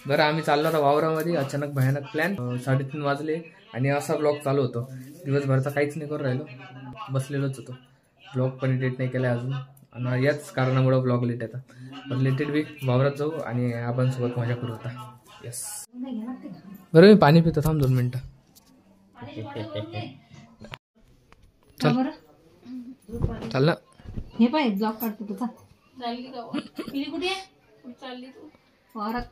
बरं आम्ही चाललो होतो वावरामध्ये, अचानक भयानक प्लॅन. 3:30 वाजले आणि असा ब्लॉग चालू होतो. दिवसभरचा काहीच नाही करून राहिलो, बसलेलोच होतो. ब्लॉग पण एडिट नाही केला अजून आणि याच कारणामुळे ब्लॉग लेट येतात. पण लेटेड बी वावरात जाऊ आणि आपण सोबत मजा करू आता. यस बरं मी पाणी पितो, थांब 2 मिनिटं. चल ना. हे पाय ब्लॉग काढतो तुझा. चालली का कुठे चालली तू? वावरात,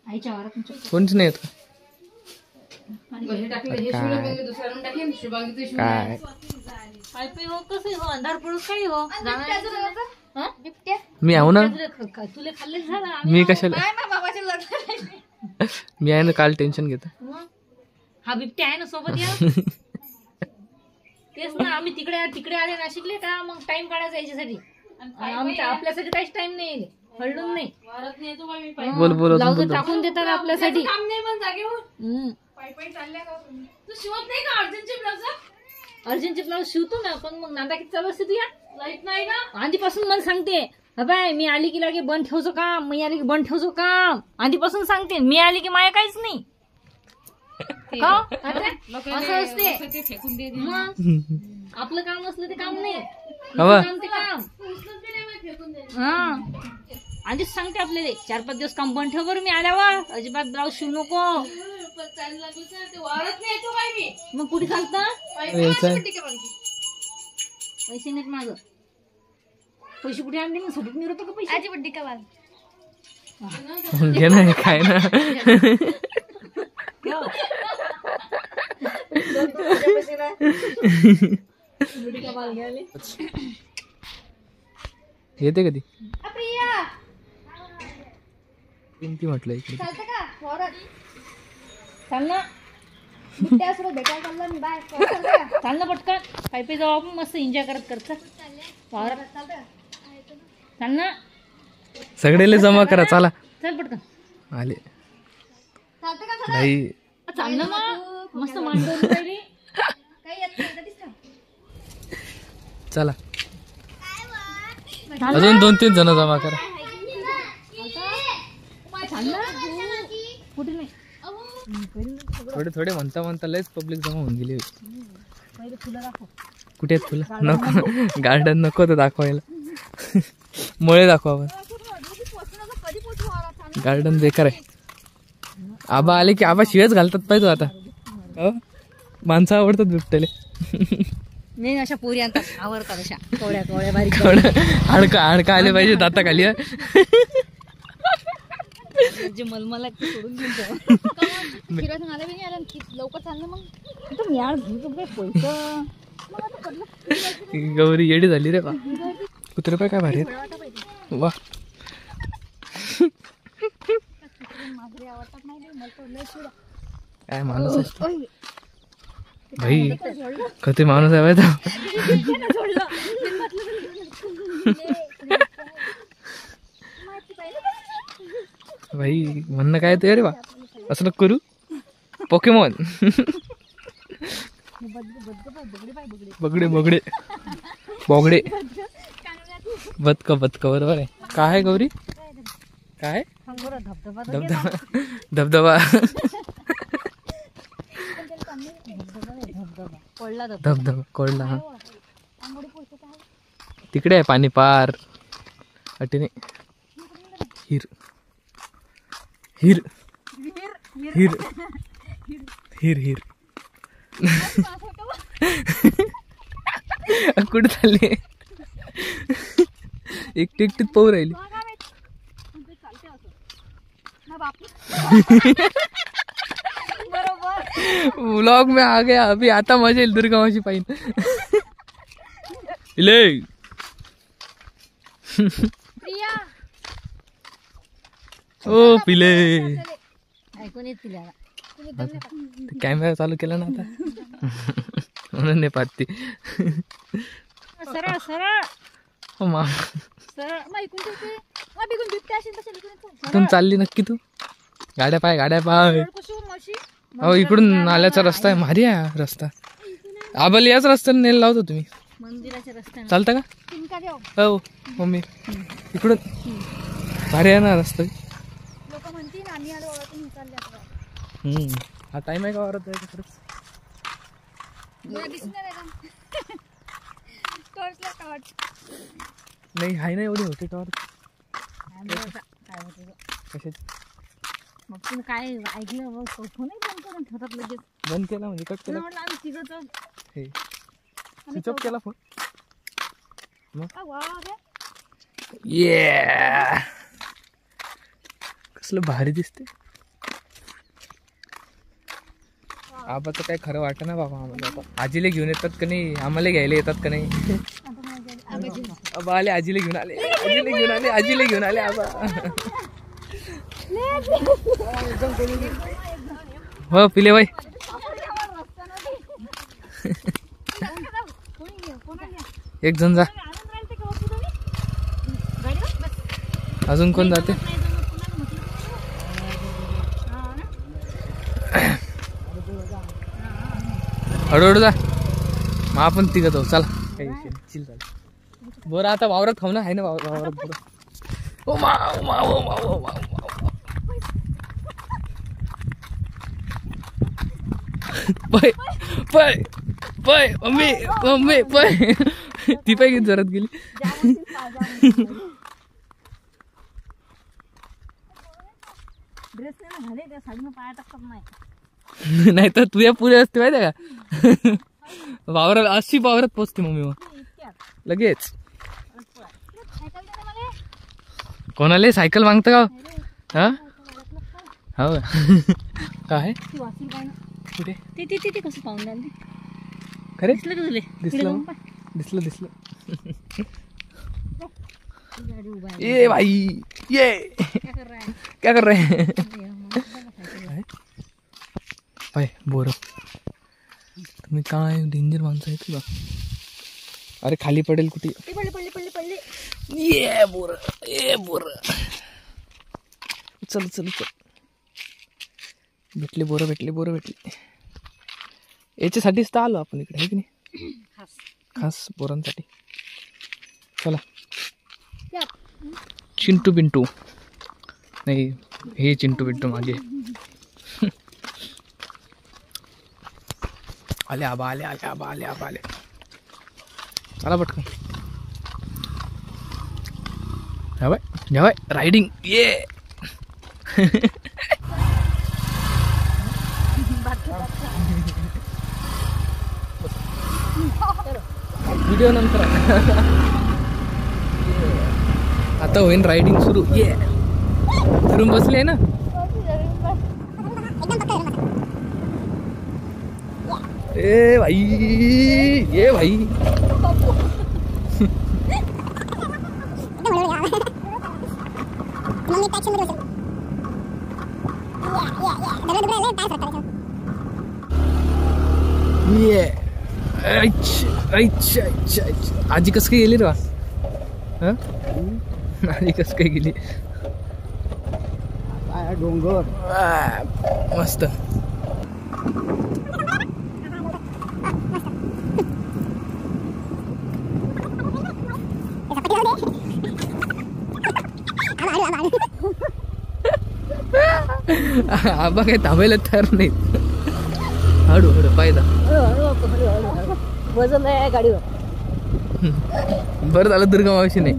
आईच्या वावरात. कोणच नाही येत काय अंधार पडून काही हो मी आहो ना. तुला खाल्ले झाला. मी कशाला मी आहे ना, काल टेन्शन घेतो. हा बिबट्या आहे ना सोबत. या तेच ना, आम्ही तिकडे आले नाशिकले का मग टाइम काढायचा याच्यासाठी. आपल्यासाठी काहीच टाइम नाही, हळून नाही. बोल ब्लाउज टाकून देतात आपल्यासाठी. अर्जंटचे ब्लाउज शिवतो ना, पण मग नांदा किती चालू असते तुया? लाईट नाही ना आधीपासून. मला सांगते बाय, मी आली की लागे बंद ठेवतो काम, मी आली की बंद ठेवतो काम. आधीपासून सांगते, मी आली की माया काहीच नाही. असं असते आपलं काम असलं ते काम नाही, काम ते काम. हा आधीच सांगते आपल्याला 4-5 दिवस काम बंद ठेव बरं, मी आल्यावर अजिबात ब्लाऊज शिवू नको. मग कुठे चालतं? पैसे नाहीत माझं. पैसे कुठे आणले? मी सोबत मिळवतो का पैसे? आजी बड्डी का घे ना, काय ना. येते कधी किंती म्हटलं इकडे चाल ना पटकन. पायपी जाऊ आपण मस्त एन्जॉय करत चाल ना. सगळेले जमा करा, चला चल पटकन. आले नाही चाल ना मग मस्त मांडून राहिली. चला अजून 2-3 जण जमा करा. थोडे म्हणता लयच पब्लिक जमा होऊन गेली. कुठे आहेत फुलं? नको गार्डन नको तर दाखवायला, मुळे दाखवा. गार्डन बेकार आहे. आबा आले की आबा शिवेच घालतात पाहिजे आता. माणसं आवडतात बिबट्याले. नाही अशा पोरी आणतात, आवडतात अशा कवड्या बारीक. हाडका आले पाहिजे दाता खाली. जे मलमला सोडून लवकर चाललं मग यार पैसा. गौरी येडी झाली रे बा. कुत्रे पाय काय भारी वा. काय माणूस असतो भाई, कधी माणूस आहे भाई. म्हणणं काय ते रे बा, असं नको करू. पोकेमॉन बगडे बोगडे बदक बरोबर आहे. काय आहे गौरी? काय धबधबा कोळला. हा तिकडे आहे पाणी पार अटीने. हिर हिर हिर हिर हिर कुठे चालले? एकटीत पाहू राहिली. व्लॉग में आ गया अभी. आता मजा येईल दुर्गा मावशी पाहिजे. ओ पिले कॅमेरा चालू केला ना आता म्हणून नाही पाहती. सरळ सरळ इथून चालली नक्की तू? गाड्या पाय हो. इकडून नाल्याचा रस्ता आहे, भारी आहे रस्ता. आबल याच रस्त्याने नेल लावतो तुम्ही मंदिराच्या रस्त्याने. चालता का? हो मम्मी इकडून भारी आहे ना रस्ता. म्हणते ना आम्ही आलो वावरातून चालले आता. हा टाइम आहे का वावरात जायचं खरंच? मला दिसणार आहे का टॉर्चला टॉर्च नाही आहे ना एवढी होते टॉर्च काय होतं कशाची मग तुम्ही काय ऐकलं मग फोनही बंद करून ठेवतात लगेच. बंद केला म्हणजे कट केला म्हटलं आम्ही तिघं तर हे स्विच ऑफ केला फोन ये कसलं भारी दिसते. आबाचं काय खरं वाटत ना बाबा आम्हाला. आता आजीला घेऊन येतात का नाही, आम्हाला घ्यायला येतात का नाही. आबा आले, आजीला घेऊन आले, आजीला घेऊन आले, आजीला घेऊन आले आबा. हो पिले बाई एक जण जा. अजून कोण जाते? हळूहळू जा मग आपण तिघं जाऊ. चला काही चिल चाल. बरं आता वावरात खाऊ ना, आहे ना वावरात बरं. ओ मा ओ मा ओ मा ओ मा पय पय पय मम्मी मम्मी पय ती पाय किती जोरात गेली. ड्रेस नाही घाले त्या साडीनं पाया टाकतात नाही. नाही तर तुझ्या पुढे असते माहिती आहे का. वावरात अशी वावरात पोचते मम्मी मग लगेच. कोणाला सायकल मागतं का? हा हो काय कुठे ते कसं पाहून द्याल खरे दिसलं का तुले? दिसलं दिसलं दिसलं. ये भाई ये क्या कर रहे हैं? पाय बोर तुम्ही काय डेंजर माणसं आहे तुला. अरे खाली पडेल कुठे. पडले ये बोर ये बोर. चल चल चल भेटले बोर भेटले बोर भेटले. याच्यासाठीच तर आलो आपण इकडे आहे की नाही, खास बोरांसाठी. चला चिंटू बिंटू नाही हे चिंटू बिंटू मागे आले आबा आले आले आबा आले आबा आले. चला पटकन जावाय रायडिंग ये. व्हिडिओ नंतर आता होईन रायडिंग सुरू. ये धरून बसले ना. ए भाई ये भाई ये आजी कस काय गेली रे. आजी कस काय गेली. डोंगर मस्त. आबा काही थांबायला तयार नाही. हळू हळू पायदा वजन आहे गाडीवर. बरं झालं दुर्गा मावशी नाही.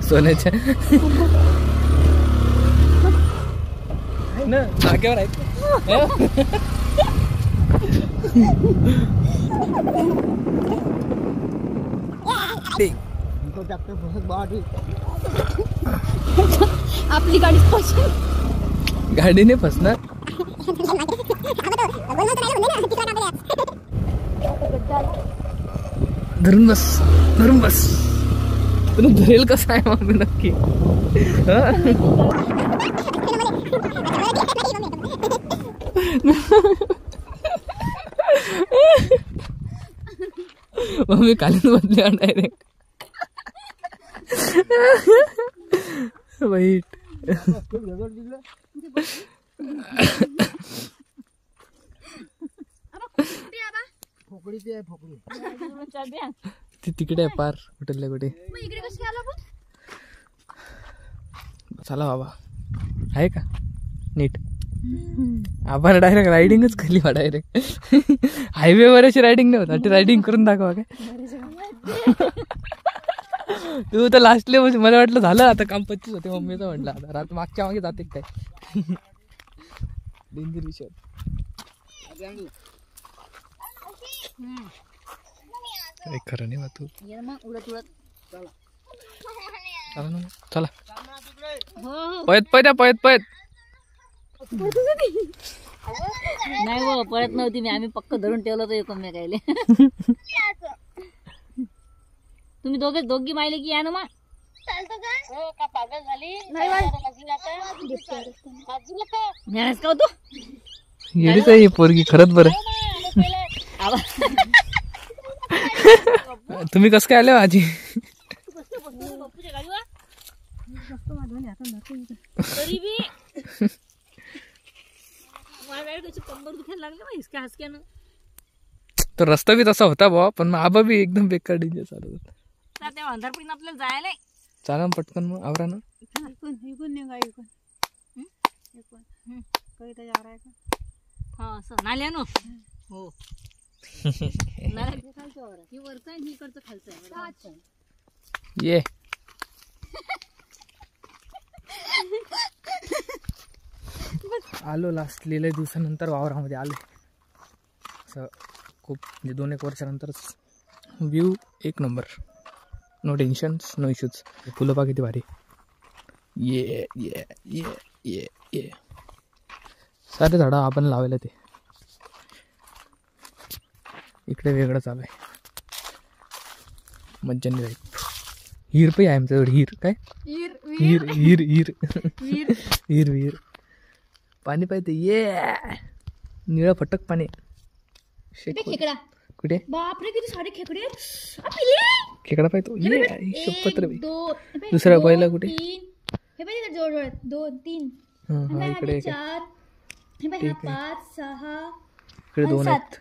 सोन्याच्या ना जागेवर आहे. आपली गाडी गाडीने फसणार. धरून बस धरून बस. तुला धरेल कसं आहे मग नक्की. मम्मी कालीन बदली डायरेक्ट वाईट. ती तिकडे आहे पार कुठल्या कुठे. चला बाबा, आहे का नीट? आपण डायरेक्ट रायडिंगच केली बा, डायरेक्ट हायवेवर अशी रायडिंग नाही होत, रायडिंग करून दाखवा काय. तू तर लास्टले मला वाटलं झालं आता काम 25 होते, मम्मीचं म्हटलं आता रात मागच्या मागे जाते काय. डेंजर विषय. खरं नाही बा तू. चला पळत पळत नाही हो, पळत नव्हती मी, आम्ही पक्क धरून ठेवलं होतं एकमेकायले. तुम्ही दोघी मायले की या ना मग. का पागल झाली का होतो येडीच आहे ही पोरगी खरंच. बरं तुम्ही कसं काय आले आजी? तरी बी कंबर दुखायला लागले मग हिसक्या हसक्यानं. तो रस्ता बी तसा होता भावा, पण मग आबा बी एकदम बेकार डेंजर चालत होता. त्या अंधारपणीनं आपल्याला जायला चाला पटकन मग आवरा ना. हा असं नाल्यानं. हो ही वरचं आणि इकडचं खालचं आहे. ये आलो लास्ट लिहिलंय दिवसानंतर वावरामध्ये आले. असं खूप म्हणजे 2-1 वर्षानंतरच. View 1 number, no tensions no issues. फुलं पा किती भारी. ये ये ये ये ये सारे झाडं आपण लावले ते. इकडे वेगळं चालू आहे. मज्जाने जाईल. हिर पण आहे आमच्याकडे. हिर काय हिर हिर हिर हिर हिर पाणी पाहिजे. ये निळं फटक पाणी. खेकडा कुठे? बापरे किती सारे खेकडे. खेकडा पाहिजे. ये शपथ रे. दुसरा पहिला कुठे? हे पाहिजे जोड 2 3 इकडे 4 5 6 इकडे 2 आहेत.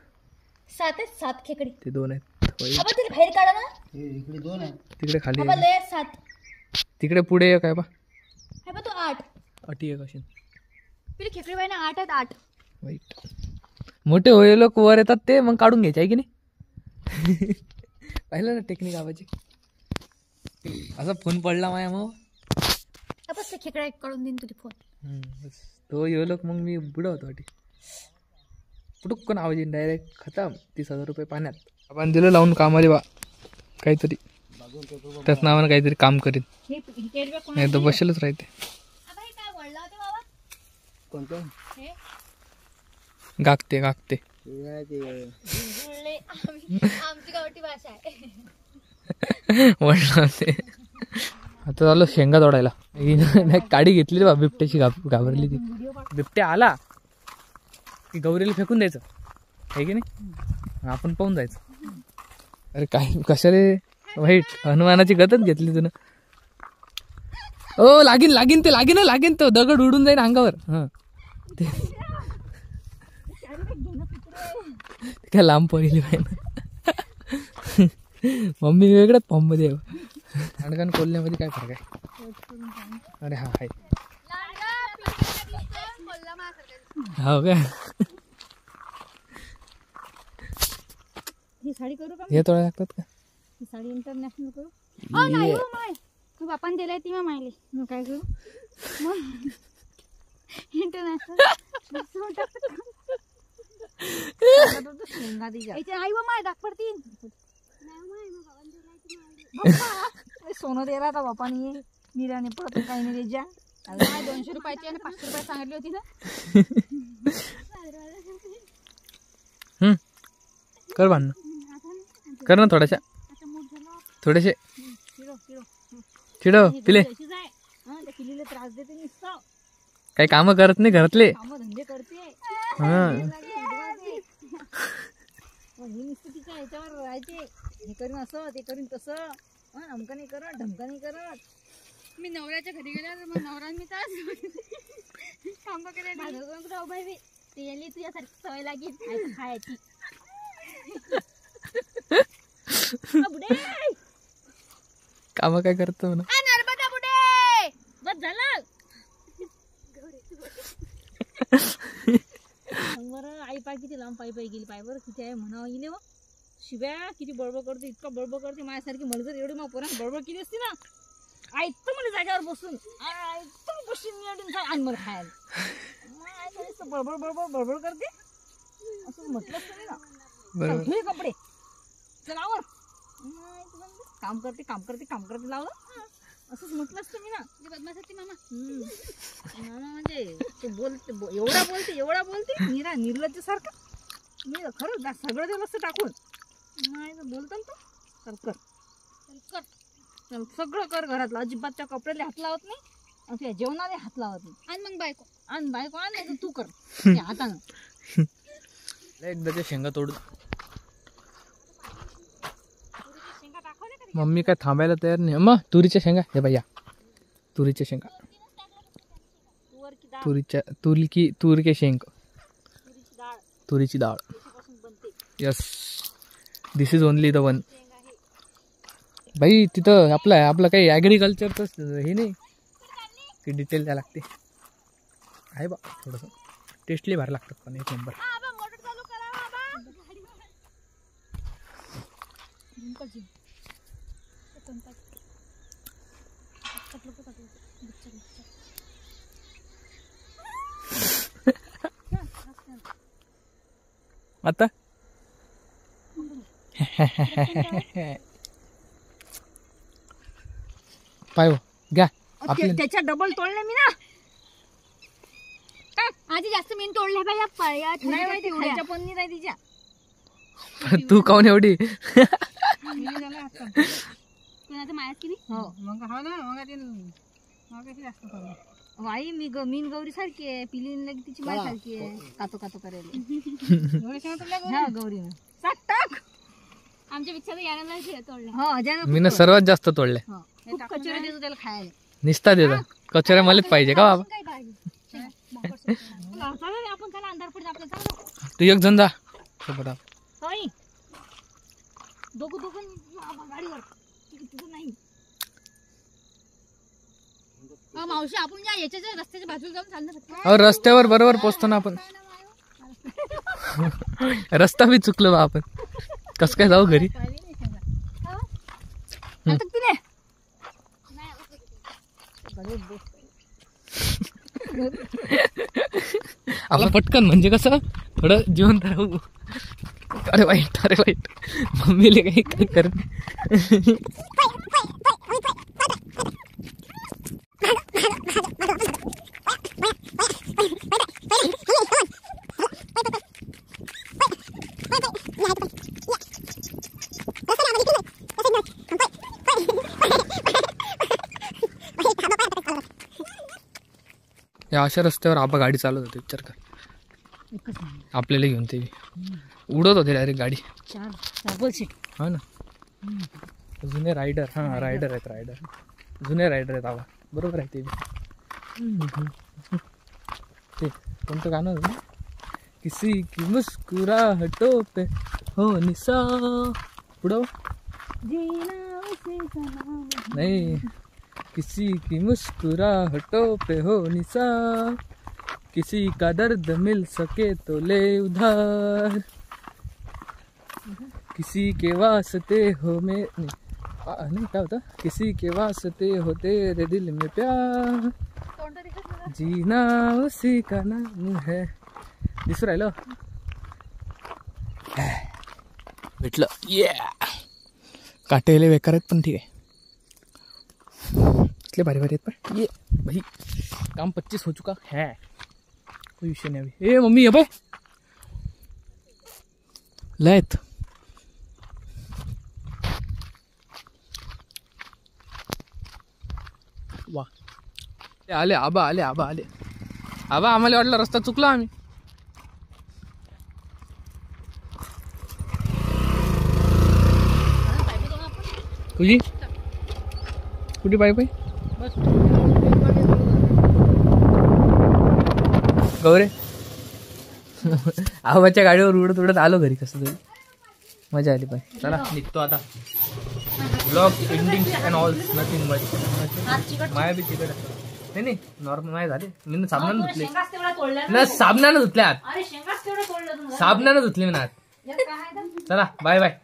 7 खेकडे. ते 2 आहेत. बाहेर काढा ना. इकडे 2 आहेत. तिकडे खाली 7. तिकडे पुढे काय बा? हे बा तो 8. अटी आहे कशी पिले खेकडे बाय ना 8 आहेत. 8 वाईट. मोठे होय लोक वर येतात ते मग काढून घ्यायचे आहे की नाही? पाहिलं ना टेक्निक आवाजी. असा फोन पडला माया मग आपण खेकडा काढून देईन तुझे फोन. तो येऊ लोक मग मी बुडा होतो वाटी. पुटुक्कन आवाज येईन डायरेक्ट खतम. 30,000 रुपये पाण्यात. आपण दिलं लावून कामाले बा काहीतरी. त्याच नावानं काहीतरी काम करीन. नाही तर बसेलच राहते. कोणतं? गागते आमची गावठी भाषा आहे. वळला ते. आता झालं शेंगा तोडायला. काडी घेतली बा बिबट्याची. घाबरली ती. बिबट्या आला की गौरीला फेकून द्यायचं आहे की नाही. आपण पाहून जायचं. अरे काय कशाले वाईट हनुमानाची गतच घेतली तुनं. ओ लागीन ते लागीन तो दगड उडून जाईन अंगावर. हा काय लांब पडली पाहिजे. मम्मी वेगळ्याच फॉर्म मध्ये. अडगण कोल्ह्यामध्ये काय फरक आहे? अरे हा आहे. हो काय ही साडी करू का? हे तोडा लागतात का? ही साडी इंटरनॅशनल करू. हो नाही हो माय. तू बापान दिलाय ती मग मायले. मग काय करू? मग इंटरनॅशनल आई व माय दाख पडतील. सोनं दिला का बापाने. निराने पडत काही नाही द्यायच्या. 200 रुपयाची आणि 500 रुपये सांगितली होती ना. कर भांडण कर ना थोडेसे चिडव पिले. त्रास देते नुसतं. काही काम करत नाही घरातले. काम धंदे करते. नुसतं तिच्या ह्याच्यावर राहायचे. हे करीन असं ते करीन तसं. अमका नाही करत ढमका नाही करत. मी नवऱ्याच्या घरी गेल्यावर मग नवरा मी काम करायला बाई ते याली तुझ्यासारखी सवय लागेल खायची. काम काय करतो म्हणा. नर्मदा बुडे बस झालं. सांग बरं आई पाय किती लांब पायी गेली पाय बरं किती आहे म्हणावं इले व शिव्या किती बडबड करते इतका बडबड करते माझ्यासारखी मला जर एवढी मग पोरांना बडबड केली असती ना ऐकतो मला जागेवर बसून ऐकतो बसून निवडून सांग आणि मला खायला बडबड बडबड बडबड करते असं म्हटलंच नाही ना. बरोबर. धुये कपडे चल आवर काम करते लावलं असंच म्हटलं असतं मी ना. बदमाश मामा म्हणजे ते बोलते एवढा बोलते निर्लज्ज सारखा मी खरंच सगळं दिलं असतं टाकून नाही बोलतो ना तो चल कर चल सगळं कर घरातलं अजिबातच्या कपड्याला हात लावत नाही आणि जेवणाला हात लावत नाही. आणि मग बायको आण नाही तू कर हातानं एकदाच्या शेंगा तोडून मम्मी काय थांबायला तयार नाही. मग तुरीच्या शेंगा हे बाई या तुरीच्या शेंगा तूर के शेंग तुरीची डाळ. Yes this is only the one. बाई तिथं आपलं काही ॲग्रिकल्चरचं हे नाही की डिटेल द्यायला लागते आहे बा थोडंसं टेस्टली भारी लागतात पण एक नंबर. आता पाय घ्या आपले त्याच्या डबल तोडले मी ना आधी जास्त मीन तोडले बाई नाही माहिती खायच्या पण नाही तिच्या तू काऊन एवढी मायाच केली हो मग हा ना मग ते जास्त वाई मीन गौरी सारखी आहे पिलीन लगी तिची माय सारखी आहे कातो करायला गौरीनं टाक आमच्या पेक्षा यायला तोडले हो अजय मी सर्वात जास्त तोडले. खूप कचोरी देतो त्याला खायला निसता देता कचोऱ्या मलाच पाहिजे का बाबा. आपण त्याला अंधार पडत आपल्याला तू एक जण जा सोबत दोघं गाडीवर तिथं नाही. मावशी आपण याच्या रस्त्याच्या बाजूला जाऊन चालणार अहो रस्त्यावर बरोबर पोचतो ना आपण. रस्ता बी चुकलो बा आपण कस काय जाऊ घरी. आपण पटकन म्हणजे कसं थोडं जिवंत राहू. अरे वाईट मम्मीले काही काय करत या अशा रस्त्यावर आबा गाडी चालवत होते विचार कर. आपल्याला घेऊन ते उडत होते डायरेक्ट गाडी. डबल सीट हा ना जुने रायडर. हा रायडर जुने रायडर आहेत आबा बरोबर आहे ते कोणतं गाणं होतं किसी की मुस्कुराहटों पे हो निसा पुढं नहीं किसी की मुस्कुराहटों पे हो निसा किसी का दर्द मिल सके तो ले उधार किसी के वास्ते हो में नहीं क्या होता किसी के वास्ते हो तेरे दिल में प्यार जीना उसी का नाम है. दिसू राहिलं भेटलं. काटेले बेकार आहेत पण ठीक आहे इतने भारी भारी आहेत पण ये भाई काम 25 हो चुका है कोई विषय नहीं अभी. ए मम्मी अबे लयत वा आले आबा आले आबा आम्हाला वाटलं रस्ता चुकला आम्ही. तुझी कुठे पाय गौरे आबाच्या गाडीवर उडत आलो घरी. कसं तरी मजा आली पाय. चला निघतो आता. Blog ending and all nothing much. माया बी तिकडे नाही नॉर्मल नाही झाले. मी साबणानं धुतले शेंगाच तेवढा तोडल्या ना, साबणानं धुतले आत, अरे शेंगाच तेवढा तोडलं तुम्हाला साबणानं धुतले मी ना आत. यात काय आहे तर? चला बाय बाय.